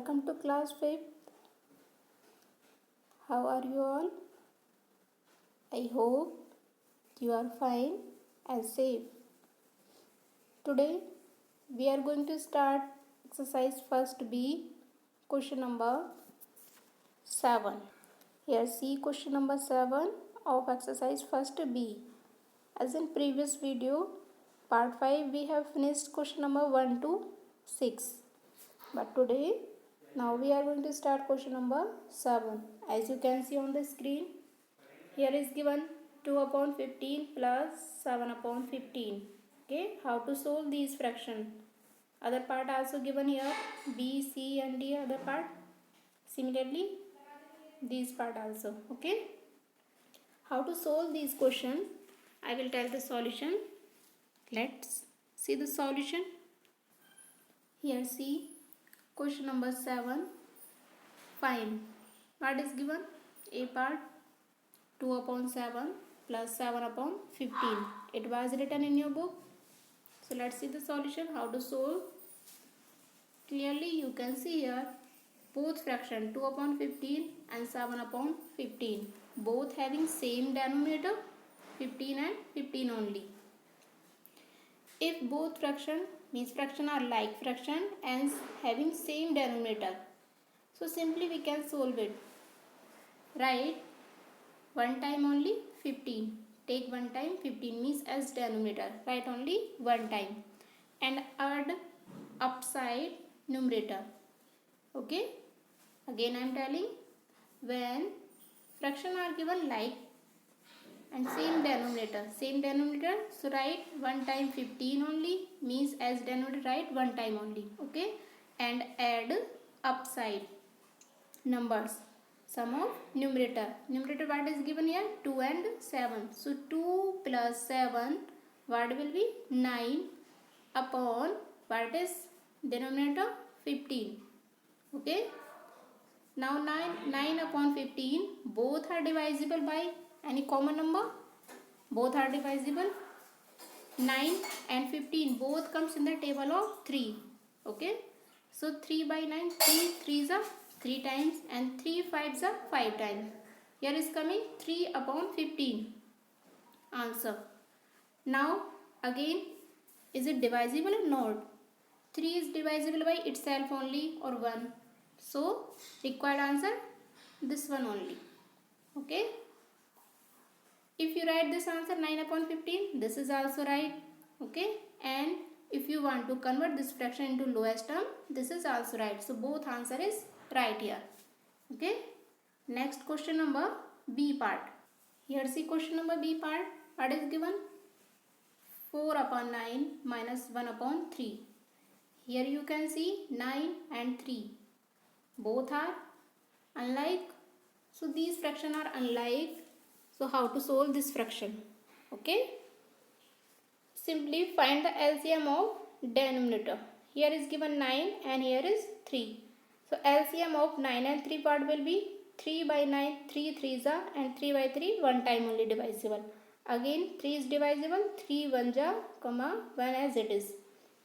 welcome to class 5th. How are you all? I hope you are fine and safe. Today we are going to start exercise first B, question number 7. Here see question number 7 of exercise first B. As in previous video, part 5, we have finished question number 1 to 6. But today, now we are going to start question number 7. As you can see on the screen, here is given 2 upon 15 plus 7 upon 15. Okay, how to solve these fraction? Other part also given here, B, C and D other part. Similarly, these part also. Okay, how to solve these question? I will tell the solution. Let's see the solution. Here see question number 7. Find what is given. A part 2 upon 7 plus 7 upon 15. It was written in your book. So let's see the solution. How to solve. Clearly you can see here both fraction 2 upon 15 and 7 upon 15. Both having same denominator 15 and 15 only. If both fraction means fraction are like fraction and having same denominator, so simply we can solve it. Right? One time only 15. Take one time 15 means as denominator. Write only one time. And add upside numerator. Okay? Again I am telling, when fraction are given like and same denominator, so write one time 15 only means as denominator write one time only. Okay? And add upside numbers. Sum of numerator. Numerator what is given here? 2 and 7. So 2 plus 7 what will be? 9 upon what is denominator? 15. Okay. Now 9 upon 15 both are divisible by any common number. Both are divisible. 9 and 15 both comes in the table of 3. Okay. So 3 by 9, 3 3s are 3 times and 3 5s are 5 times. Here is coming 3 upon 15. Answer. Now again, is it divisible or not? 3 is divisible by itself only or 1. So required answer this one only. Okay. If you write this answer 9 upon 15, this is also right. Okay. And if you want to convert this fraction into lowest term, this is also right. So both answer is right here. Okay. Next question number B part. Here see question number B part. What is given? 4 upon 9 minus 1 upon 3. Here you can see 9 and 3. Both are unlike. So these fraction are unlike. So how to solve this fraction? Okay. Simply find the LCM of denominator. Here is given 9 and here is 3. So LCM of 9 and 3 part will be 3 by 9, 3 3s are and 3 by 3 one time only divisible. Again 3 is divisible, 3 1s are, comma 1 as it is.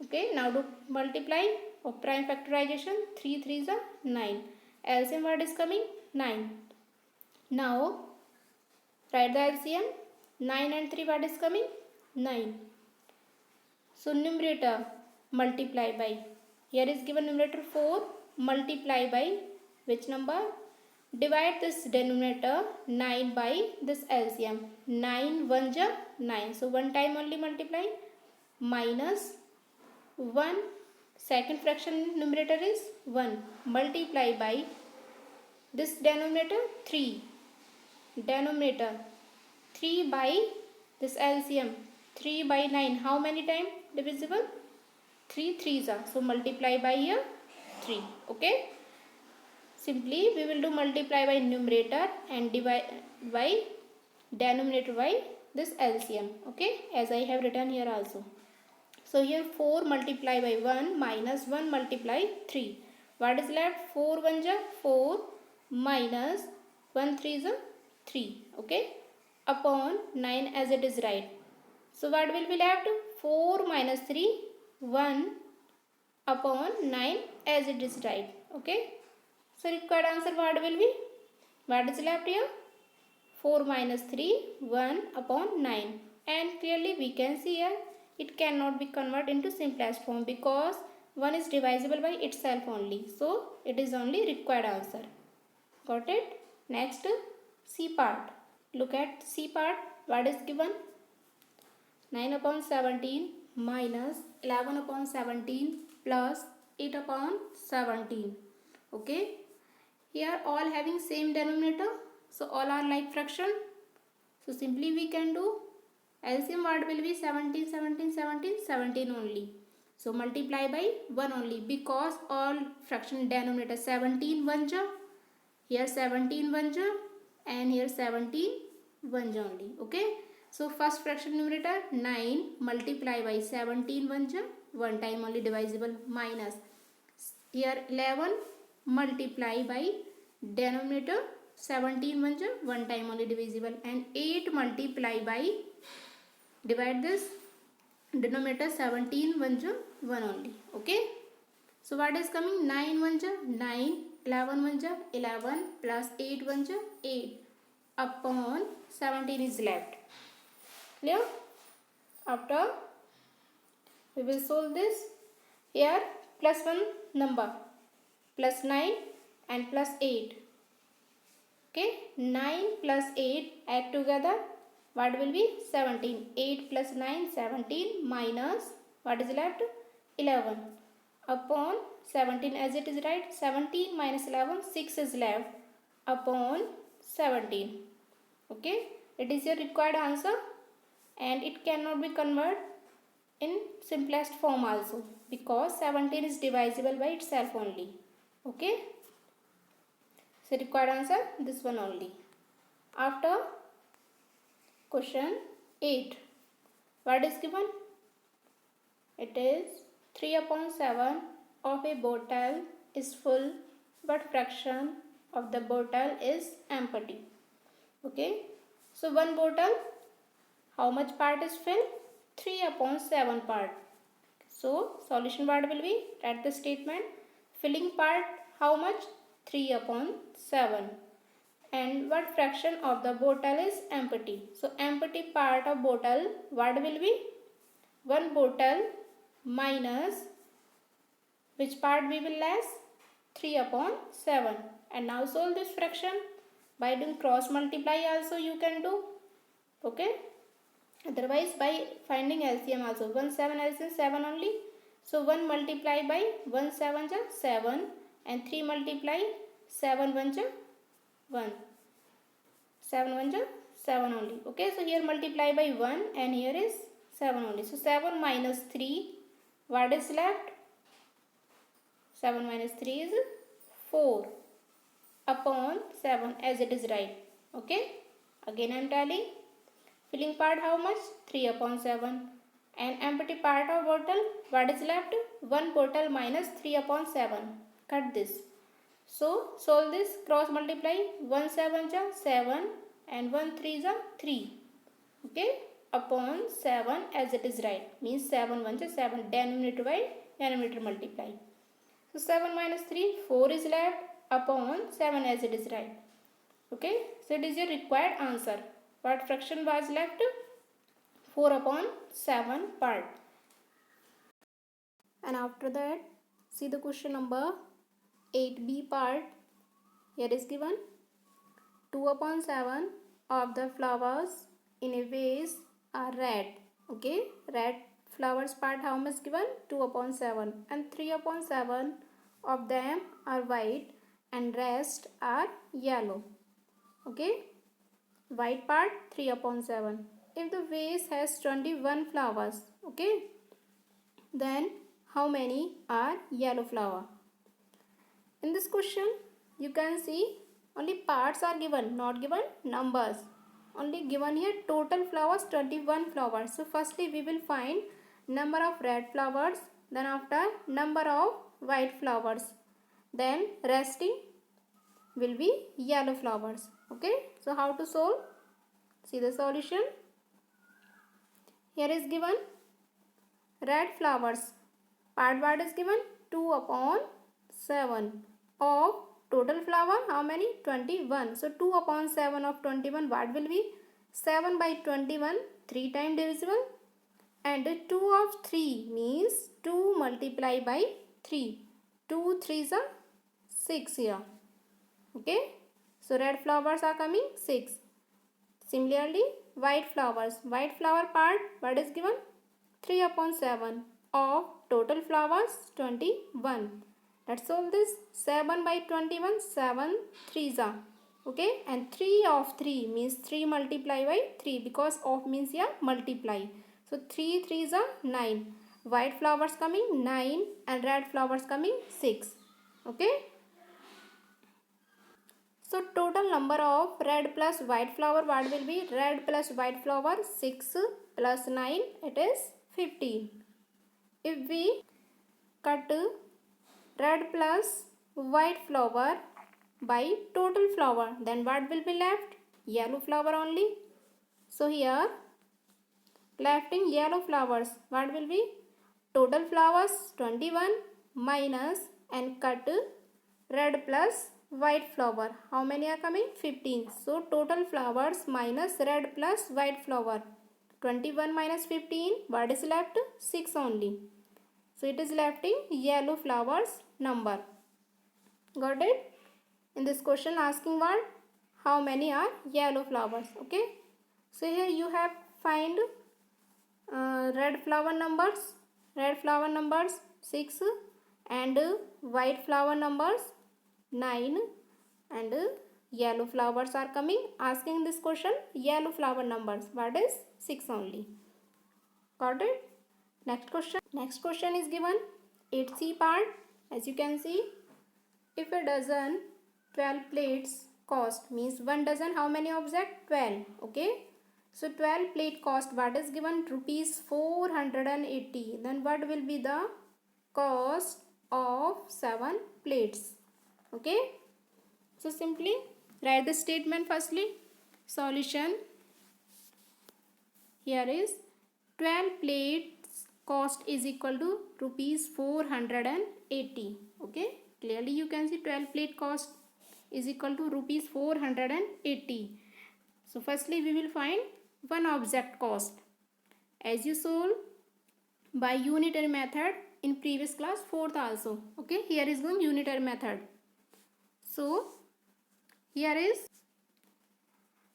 Okay, now to multiply of prime factorization, 3 3s are 9. LCM what is coming? 9. Now write the LCM. 9 and 3 what is coming? 9. So numerator multiply by, here is given numerator 4, multiply by which number? Divide this denominator 9 by this LCM. 9 1s are 9. So one time only multiply, minus 1, second fraction numerator is 1, multiply by this denominator 3. Denominator 3 by this LCM. 3 by 9. How many times divisible? 3 3s are. So multiply by here 3. Okay. Simply we will do multiply by numerator and divide by denominator by this LCM. Okay. As I have written here also. So here 4 multiply by 1 minus 1 multiply 3. What is left? 4 1s are 4 minus 1 3s are 3. Okay. Upon 9 as it is right. So what will be left? 4 minus 3, 1 upon 9 as it is right. Okay. So required answer what will be? What is left here? 4 minus 3, 1 upon 9. And clearly we can see here it cannot be converted into simplest form because 1 is divisible by itself only. So it is only required answer. Got it? Next, C part. Look at C part. What is given? 9 upon 17 minus 11 upon 17 plus 8 upon 17. Okay. Here all having same denominator. So all are like fraction. So simply we can do LCM what will be 17, 17, 17, 17 only. So multiply by 1 only because all fraction denominator 17 1 ja. Here 17 1 ja and here 17 1 ja only. Okay. So first fraction numerator 9 multiply by 17 1 ja, 1 time only divisible, minus here 11 multiply by denominator 17 1 ja, 1 time only divisible, and 8 multiply by divide this denominator 17 1 ja, 1 only. Okay. So what is coming? 9 1 ja 9, 11 1 ja 11 plus 8 1 ja 8 upon 17 is left. Clear? After we will solve this. Here plus 1 number plus 9 and plus 8. Okay, 9 plus 8 add together. What will be? 17. 8 plus 9 17 minus what is left? 11 upon 17 as it is right. 17 minus 11 6 is left upon 17. Okay, it is your required answer and it cannot be converted in simplest form also because 17 is divisible by itself only. Okay, so required answer this one only. After question 8, what is given? It is 3 upon 7 of a bottle is full but fraction of the bottle is empty. Okay, so one bottle, how much part is filled? 3 upon 7 part. So solution part will be at the statement. Filling part how much? 3 upon 7. And what fraction of the bottle is empty? So empty part of bottle what will be? One bottle minus which part we will less? 3 upon 7. And now solve this fraction by doing cross multiply also you can do. Okay. Otherwise by finding LCM also. 1 7 LCM 7 only. So 1 multiply by 1 7 ja 7 and 3 multiply 7 1 ja 1. 7 1 ja 7 only. Okay, so here multiply by 1 and here is 7 only. So 7 minus 3, what is left? 7 minus 3 is 4 upon 7 as it is right. Okay, again I am telling. Filling part how much? 3 upon 7. And empty part of bottle, what is left? 1 bottle minus 3 upon 7. Cut this. So solve this, cross multiply. 1 7 ja 7 and 1 3 ja 3. Okay, upon 7 as it is right. Means 7 1 ja 7. Denominator by denominator multiply. So 7 minus 3, 4 is left upon 7 as it is right. Okay, so it is your required answer. What fraction was left? 4 upon 7 part. And after that, see the question number 8b part. Here is given 2 upon 7 of the flowers in a vase are red. Okay, red flowers part how much given? 2 upon 7. And 3 upon 7 of them are white and rest are yellow. Okay, white part 3 upon 7. If the vase has 21 flowers, okay, then how many are yellow flower? In this question, you can see only parts are given, not given numbers. Only given here total flowers 21 flowers. So firstly we will find number of red flowers, then after number of white flowers, then resting will be yellow flowers. Okay, so how to solve? See the solution. Here is given red flowers. Part what is given? 2 upon 7 of total flower. How many? 21. So 2 upon 7 of 21, what will be? 7 by 21, 3 times divisible. And 2 of 3 means 2 multiplied by 3. 2 3s are 6 here. Okay. So red flowers are coming 6. Similarly, white flowers. White flower part, what is given? 3 upon 7 of total flowers 21. Let's solve this. 7 by 21, 7 3s are. Okay. And 3 of 3 means 3 multiplied by 3 because of means here multiply. So 3 3s are 9. White flowers coming 9 and red flowers coming 6. Okay. So total number of red plus white flower, what will be? Red plus white flower 6 plus 9, it is 15. If we cut red plus white flower by total flower, then what will be left? Yellow flower only. So here left in yellow flowers, what will be? Total flowers 21 minus and cut red plus white flower. How many are coming? 15. So total flowers minus red plus white flower. 21 minus 15, what is left? 6 only. So it is left in yellow flowers number. Got it? In this question asking what? How many are yellow flowers? Okay. So here you have find red flower numbers. Red flower numbers 6 and white flower numbers 9 and yellow flowers are coming. Asking this question, yellow flower numbers, what is? 6 only. Got it? Next question. Next question is given 8C part. As you can see, if a dozen 12 plates cost, means 1 dozen, how many object? 12. Okay. So 12 plate cost, what is given? Rupees 480. Then what will be the cost of 7 plates? Okay. So simply write the statement firstly. Solution. Here is 12 plates cost is equal to rupees 480. Okay. Clearly you can see 12 plate cost is equal to rupees 480. So firstly we will find one object cost. As you solve by unitary method in previous class 4th also. Okay. Here is one unitary method. So here is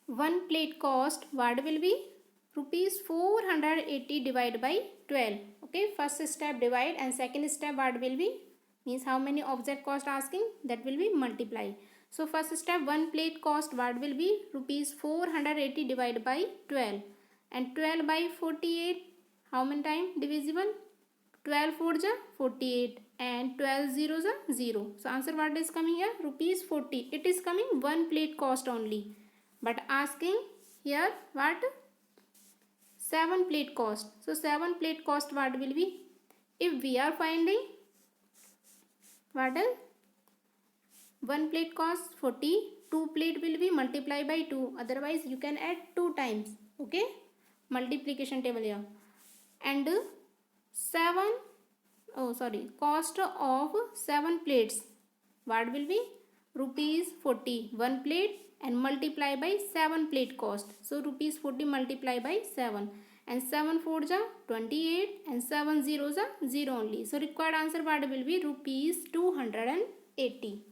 one plate cost, what will be? Rupees 480 divided by 12. Okay, first step divide and second step what will be? Means how many object cost asking, that will be multiply. So first step, one plate cost what will be? Rupees 480 divided by 12. And 12 by 48, how many time divisible? 12 4s are 48 and 12 zeros are 0. So answer what is coming here? Rupees 40. It is coming one plate cost only. But asking here what? 7 plate cost. So 7 plate cost what will be? If we are finding what is? 1 plate cost 40, 2 plate will be multiplied by 2. Otherwise you can add 2 times. Okay. Multiplication table here. And cost of 7 plates. What will be? Rupees 40. 1 plate and multiply by 7 plate cost. So rupees 40 multiply by 7. And 7 4s are 28 and 7 zeros are 0 only. So required answer what will be? Rupees 280.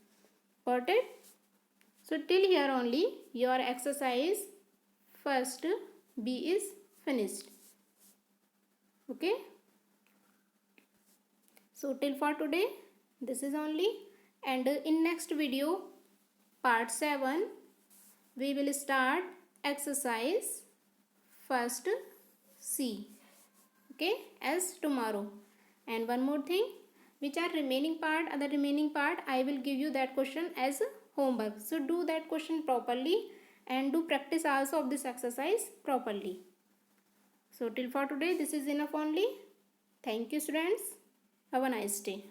Got it? So till here only your exercise first B is finished. Okay. So till for today this is only, and in next video part 7 we will start exercise first C. Okay, as tomorrow. And one more thing, which are remaining part, other remaining part I will give you that question as homework. So do that question properly and do practice also of this exercise properly. So till for today this is enough only. Thank you students. Have a nice day.